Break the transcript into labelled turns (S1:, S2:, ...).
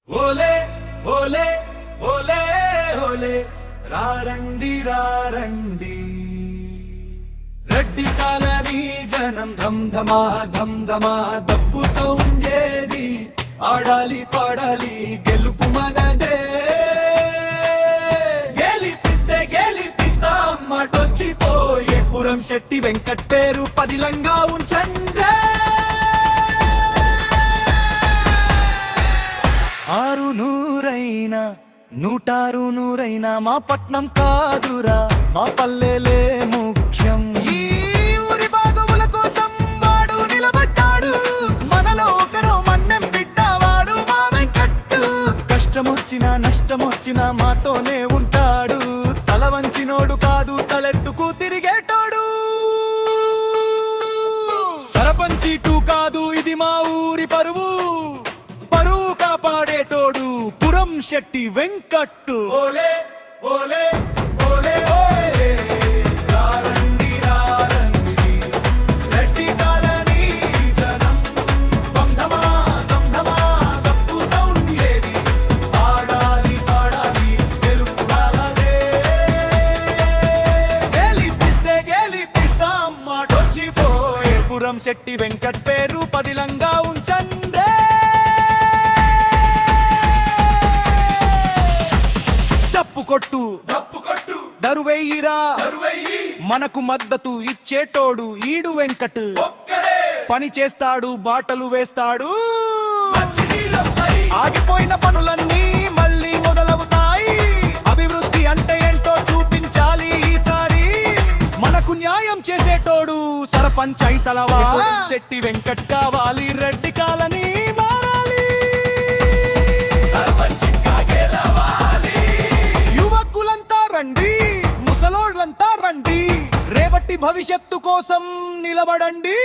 S1: ఓలే ఓలే ఓలే ఓలే రారండి రారండి రెడ్డి కాలనీ జనం ధమ్ ధమా దప్పు సౌండేది ఆడాలి పాడాలి గెలుపు మనదే గెలిపిస్తాం మాటొచ్చిపోయే పురం శెట్టి వెంకట్ పేరు పదిలంగా ఉంచండే ఆరు నూరైనా నూటారు నూరైనా మా పట్నం కాదురా మా పల్లెలే ముఖ్యం ఈ ఊరి బాగోగుల కోసం వాడు నిలబడ్డాడు మనలో ఒకరో మన్నెం బిడ్డవాడు మా వెంకట్టు కష్టమొచ్చినా నష్టమొచ్చినా మాతోనే ఉంటాడు తల వంచినోడు కాదు తలెత్తుకు తిరిగేటోడు సర్పంచ్ సీటు కాదు ఇది మా ఊరి పరువు కాపాడేటోడు పురం శెట్టి వెంకట్టు ఓలే ఓలే ఓలే ఓలే రారండి రారండి రెడ్డి కాలనీ జనం బంధమా దప్పు సౌండ్ ఏది ఆడాలి పాడాలి గెలుపు మనదే గెలిపిస్తాం మాటొచ్చిపోయే పురం శెట్టి వెంకట్ పేరు పదిలంగా ఉంచండే కొట్టు దరువెయ్యిరా మనకు మద్దతు ఇచ్చేటోడు ఈడు వెంకట్ పని చేస్తాడు బాటలు వేస్తాడు ఆగిపోయిన పనులన్నీ మళ్ళీ మొదలవుతాయి అభివృద్ధి అంటే ఏంటో చూపించాలి ఈసారి మనకు న్యాయం చేసేటోడు సర్పంచ్ అయితలవా శెట్టి వెంకట్ కావాలి రెడ్డి కాలనీ మారాలి రండి ముసలోళ్ళంతా రండి రేపటి భవిష్యత్తు కోసం నిలబడండి.